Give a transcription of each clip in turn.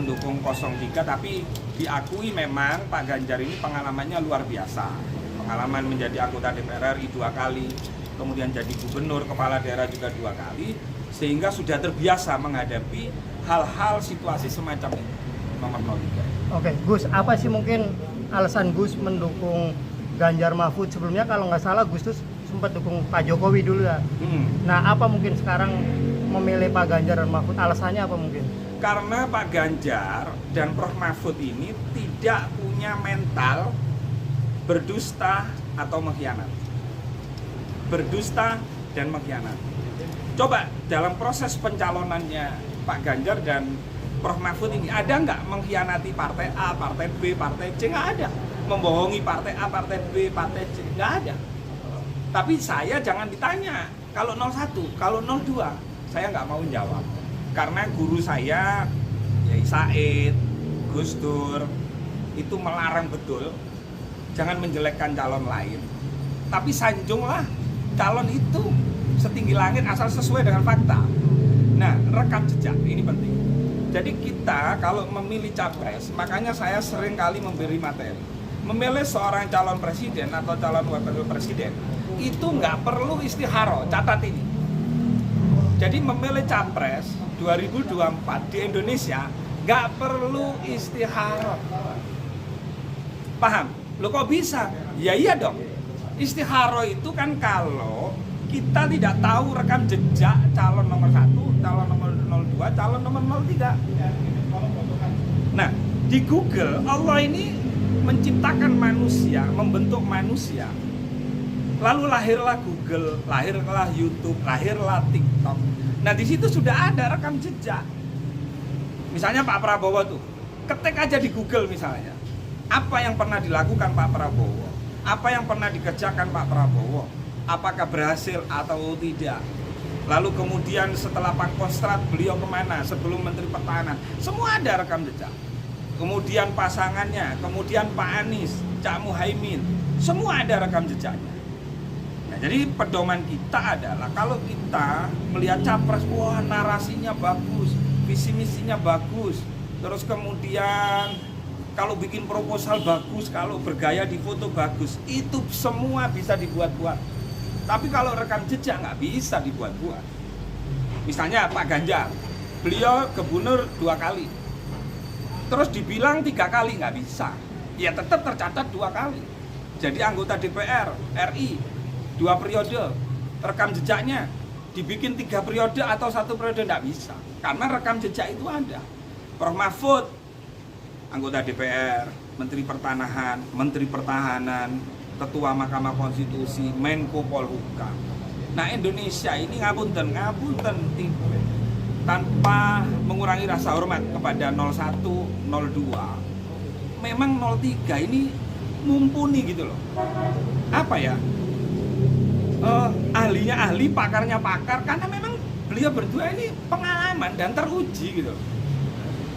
mendukung 03, tapi diakui memang Pak Ganjar ini pengalamannya luar biasa. Pengalaman menjadi anggota DPR RI 2 kali, kemudian jadi gubernur, kepala daerah juga 2 kali, sehingga sudah terbiasa menghadapi hal-hal situasi semacam ini. Nomor 03. Oke, Gus, apa sih mungkin alasan Gus mendukung Ganjar Mahfud? Sebelumnya kalau nggak salah Gus tuh sempat dukung Pak Jokowi dulu ya. Nah, apa mungkin sekarang memilih Pak Ganjar dan Mahfud? Alasannya apa mungkin? Karena Pak Ganjar dan Prof Mahfud ini tidak punya mental berdusta atau mengkhianati. Berdusta dan mengkhianati. Coba dalam proses pencalonannya Pak Ganjar dan Prof Mahfud ini ada nggak mengkhianati partai A, partai B, partai C? Nggak ada. Membohongi partai A, partai B, partai C? Nggak ada. Tapi saya jangan ditanya kalau 01, kalau 02 saya nggak mau jawab. Karena guru saya, Yai Said, Gus Dur, itu melarang betul, jangan menjelekkan calon lain. Tapi sanjunglah calon itu setinggi langit asal sesuai dengan fakta. Nah, rekam jejak, ini penting. Jadi kita kalau memilih capres, makanya saya sering kali memberi materi. Memilih seorang calon presiden atau calon wakil presiden, itu nggak perlu istihara, catat ini. Jadi memilih capres 2024 di Indonesia nggak perlu istihara. Paham? Lo kok bisa? Ya iya dong. Istihara itu kan kalau kita tidak tahu rekam jejak calon nomor 1, calon nomor 02, calon nomor 03. Nah, di Google Allah ini menciptakan manusia, membentuk manusia. Lalu lahirlah Google, lahirlah YouTube, lahirlah TikTok. Nah, di situ sudah ada rekam jejak. Misalnya Pak Prabowo tuh, ketik aja di Google misalnya. Apa yang pernah dilakukan Pak Prabowo? Apa yang pernah dikerjakan Pak Prabowo? Apakah berhasil atau tidak? Lalu kemudian setelah Pangkostrat beliau kemana? Sebelum Menteri Pertahanan. Semua ada rekam jejak. Kemudian pasangannya, kemudian Pak Anies, Cak Muhaimin. Semua ada rekam jejaknya. Jadi pedoman kita adalah kalau kita melihat capres, wah narasinya bagus, visi misinya bagus, terus kemudian kalau bikin proposal bagus, kalau bergaya di foto bagus, itu semua bisa dibuat-buat. Tapi kalau rekam jejak nggak bisa dibuat-buat. Misalnya Pak Ganjar, beliau gubernur 2 kali, terus dibilang 3 kali nggak bisa, ya tetap tercatat 2 kali. Jadi anggota DPR RI 2 periode, rekam jejaknya dibikin 3 periode atau 1 periode nggak bisa, karena rekam jejak itu ada. Prof Mahfud anggota DPR, Menteri Pertahanan, Ketua Mahkamah Konstitusi, Menko Polhukam. Nah, Indonesia ini ngapunten tanpa mengurangi rasa hormat kepada 01, 02. Memang 03 ini mumpuni gitu loh. Apa ya? Ahlinya ahli, pakarnya pakar, karena memang beliau berdua ini pengalaman dan teruji gitu.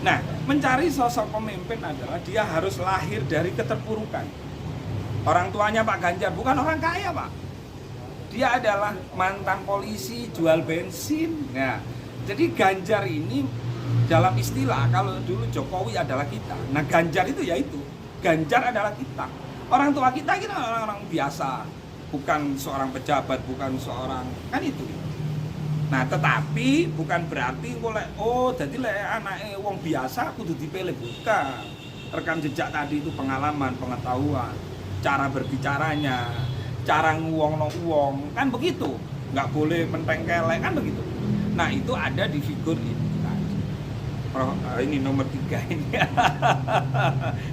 Nah, mencari sosok pemimpin adalah dia harus lahir dari keterpurukan. Orang tuanya Pak Ganjar bukan orang kaya, Pak. Dia adalah mantan polisi, jual bensin. Nah, jadi Ganjar ini dalam istilah, kalau dulu Jokowi adalah kita. Nah, Ganjar itu ya itu. Ganjar adalah kita. Orang tua kita orang-orang biasa. Bukan seorang pejabat, bukan seorang, kan itu. Nah, tetapi bukan berarti jadi anaknya wong biasa kudu dipilih, bukan. Rekam jejak tadi itu pengalaman, pengetahuan, cara berbicaranya, cara nguwongno uwong, kan begitu. Nggak boleh mentengkelek, kan begitu. Nah, itu ada di figur ini tadi. Ini nomor 3 ini.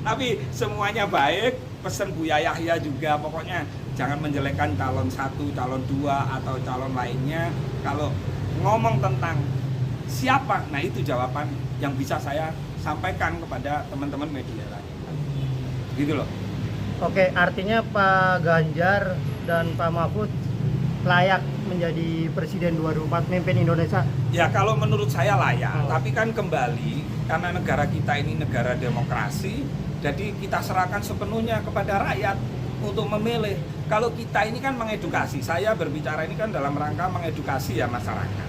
Tapi semuanya baik, pesan Buya Yahya juga, pokoknya jangan menjelekkan calon 1, calon 2 atau calon lainnya. Kalau ngomong tentang siapa, nah itu jawaban yang bisa saya sampaikan kepada teman-teman media lain. Gitu loh. Oke, artinya Pak Ganjar dan Pak Mahfud layak menjadi presiden 2024, memimpin Indonesia? Ya, kalau menurut saya layak, tapi kan kembali karena negara kita ini negara demokrasi, jadi kita serahkan sepenuhnya kepada rakyat untuk memilih. Kalau kita ini kan mengedukasi, saya berbicara ini kan dalam rangka mengedukasi ya masyarakat.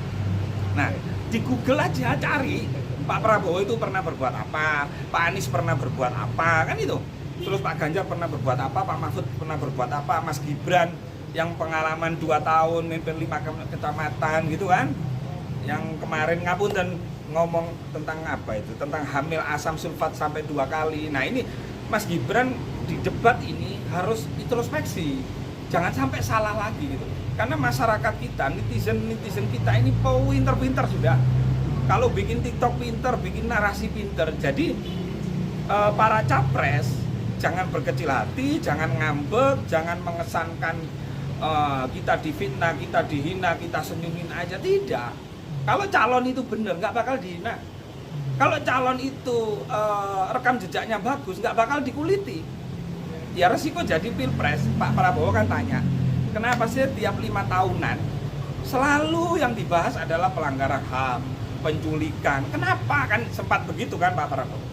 Nah, di Google aja cari Pak Prabowo itu pernah berbuat apa, Pak Anies pernah berbuat apa, kan itu. Terus Pak Ganjar pernah berbuat apa, Pak Mahfud pernah berbuat apa, Mas Gibran yang pengalaman 2 tahun mimpin 5 kecamatan gitu kan. Yang kemarin ngapunten ngomong tentang apa itu, tentang hamil asam sulfat sampai 2 kali. Nah ini Mas Gibran di debat ini harus introspeksi, jangan sampai salah lagi gitu. Karena masyarakat kita, netizen kita ini pinter-pinter sudah. Kalau bikin TikTok pinter, bikin narasi pinter. Jadi para capres jangan berkecil hati, jangan ngambek, jangan mengesankan kita difitnah, kita dihina, kita senyumin aja. Tidak. Kalau calon itu bener, nggak bakal dihina. Kalau calon itu rekam jejaknya bagus, nggak bakal dikuliti. Ya resiko jadi pilpres. Pak Prabowo kan tanya, kenapa sih tiap 5 tahunan selalu yang dibahas adalah pelanggaran HAM, penculikan. Kenapa? Kan sempat begitu kan Pak Prabowo.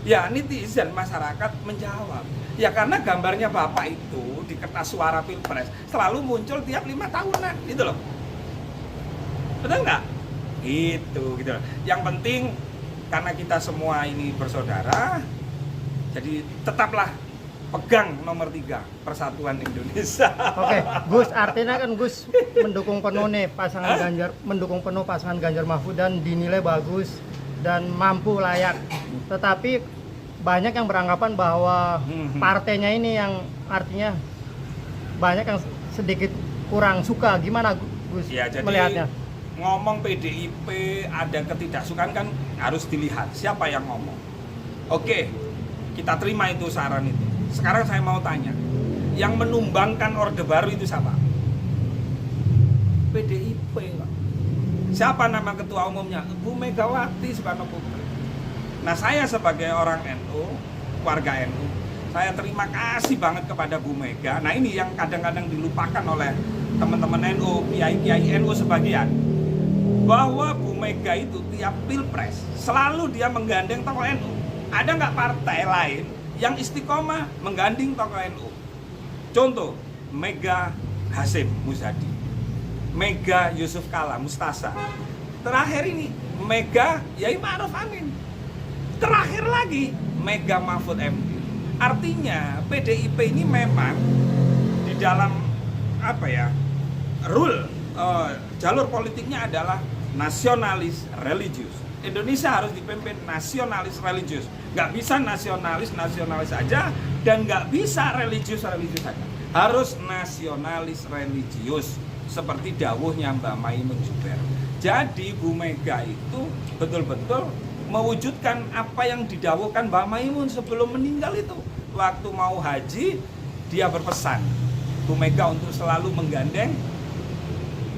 Ya netizen masyarakat menjawab, ya karena gambarnya Bapak itu di kertas suara pilpres selalu muncul tiap 5 tahunan, gitu loh. Betul nggak? Gitu loh. Yang penting karena kita semua ini bersaudara, jadi tetaplah pegang nomor 3, persatuan Indonesia. Oke, Gus, artinya kan Gus mendukung penuh nih pasangan Ganjar, mendukung penuh pasangan Ganjar Mahfud dan dinilai bagus dan mampu layak. Tetapi banyak yang beranggapan bahwa partainya ini yang artinya banyak yang sedikit kurang suka. Gimana Gus Ya, jadi melihatnya? ngomong PDIP ada ketidaksukaan kan harus dilihat siapa yang ngomong. Oke, kita terima itu saran itu. Sekarang saya mau tanya, yang menumbangkan Orde Baru itu siapa? PDIP, Pak. Siapa nama ketua umumnya? Bu Megawati Soekarno Putri. Nah, saya sebagai orang NU, warga NU, saya terima kasih banget kepada Bu Mega. Nah, ini yang kadang-kadang dilupakan oleh teman-teman NU, kiai-kiai NU sebagian. Bahwa Bu Mega itu tiap pilpres selalu dia menggandeng tokoh NU. Ada nggak partai lain yang istiqomah menggandeng tokoh NU? Contoh, Mega Hasyim Muzadi, Mega Yusuf Kala Mustasa. Terakhir ini Mega Yai Ma'ruf Amin. Terakhir lagi Mega Mahfud MD. Artinya PDIP ini memang di dalam apa ya, rule jalur politiknya adalah nasionalis religius. Indonesia harus dipimpin nasionalis religius. Nggak bisa nasionalis saja dan nggak bisa religius saja. Harus nasionalis religius seperti dawuhnya Mbak Maimun Zubair. Jadi Bu Mega itu betul-betul mewujudkan apa yang didawuhkan Mbak Maimun sebelum meninggal itu. Waktu mau haji dia berpesan Bu Mega untuk selalu menggandeng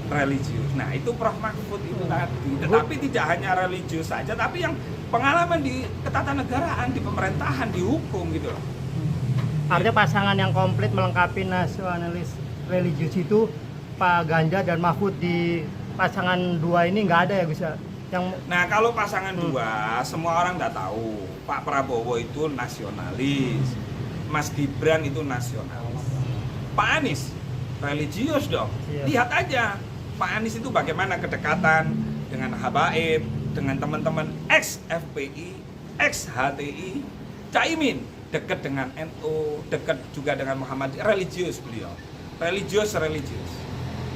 religius. Nah itu Prof. Mahfud itu tadi. Tetapi tidak hanya religius saja, tapi yang pengalaman di ketatanegaraan, di pemerintahan, di hukum gitu loh. Artinya pasangan yang komplit melengkapi nasionalis religius itu Pak Ganjar dan Mahfud. Di pasangan 2 ini nggak ada ya Gus ya? Nah kalau pasangan 2 semua orang nggak tahu. Pak Prabowo itu nasionalis, Mas Gibran itu nasionalis, Pak Anies religius dong. Lihat aja Pak Anies itu bagaimana kedekatan dengan habaib, dengan teman-teman ex FPI, ex HTI. Caimin dekat dengan NU, dekat juga dengan Muhammadiyah, religius beliau, religius.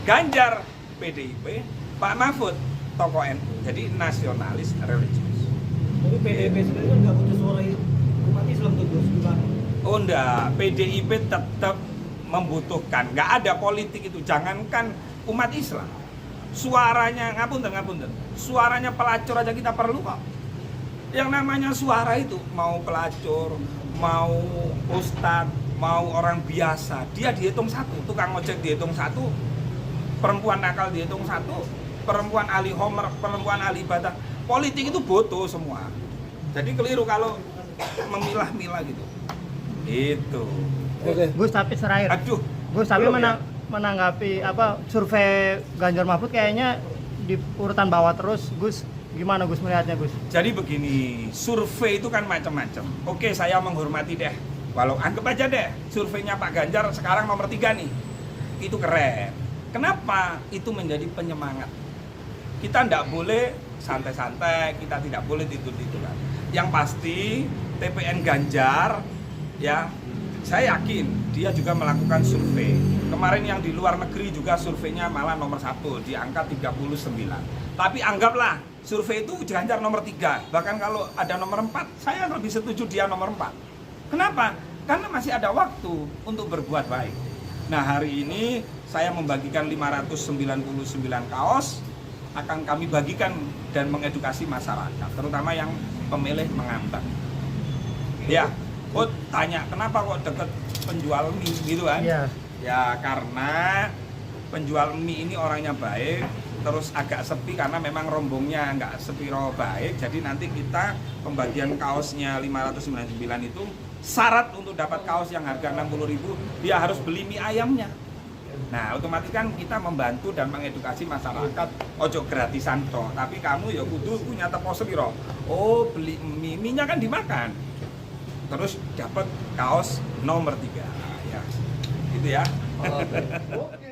Ganjar PDIP, Pak Mahfud tokoh NU, jadi nasionalis religius. Tapi PDIP sendiri kan nggak butuh suara umat Islam tuh Gus. Oh enggak, PDIP tetap membutuhkan, nggak ada politik itu, jangankan umat Islam, suaranya ngapunten, suaranya pelacur aja kita perlu kok. Yang namanya suara itu mau pelacur, mau ustadz, mau orang biasa, dia dihitung 1, tukang ojek dihitung 1, perempuan nakal dihitung 1, perempuan ahli homer, perempuan ahli ibadah. Politik itu bodoh semua, jadi keliru kalau memilah-milah gitu. Itu. Gus, tapi terakhir. Aduh. Gus, tapi ya? menanggapi apa survei Ganjar Mahfud kayaknya di urutan bawah terus. Gus, gimana Gus melihatnya Gus? Jadi begini, survei itu kan macam-macam. Oke, saya menghormati deh. Walau anggap aja deh, surveinya Pak Ganjar sekarang nomor 3 nih. Itu keren. Kenapa? Itu menjadi penyemangat. kita tidak boleh santai-santai, kita tidak boleh tidur-tiduran. Yang pasti TPN Ganjar ya, saya yakin dia juga melakukan survei. Kemarin yang di luar negeri juga surveinya malah nomor 1 di angka 39. Tapi anggaplah survei itu Ganjar nomor 3. Bahkan kalau ada nomor 4, saya lebih setuju dia nomor 4. Kenapa? Karena masih ada waktu untuk berbuat baik. Nah, hari ini saya membagikan 599 kaos, akan kami bagikan dan mengedukasi masyarakat, terutama yang pemilih mengambang. Ya, kok tanya kenapa kok deket penjual mie gitu kan? Iya. Ya karena penjual mie ini orangnya baik, terus agak sepi karena memang rombongnya nggak sepiro baik. Jadi nanti kita pembagian kaosnya 599 itu syarat untuk dapat kaos yang harga 60.000 dia harus beli mie ayamnya. Nah, otomatis kan kita membantu dan mengedukasi masyarakat ojo gratisan toh, tapi kamu ya kudu punya teko sepiro. Oh, beli mie-nya kan dimakan. Terus dapat kaos nomor 3 ya. Gitu ya. Oke.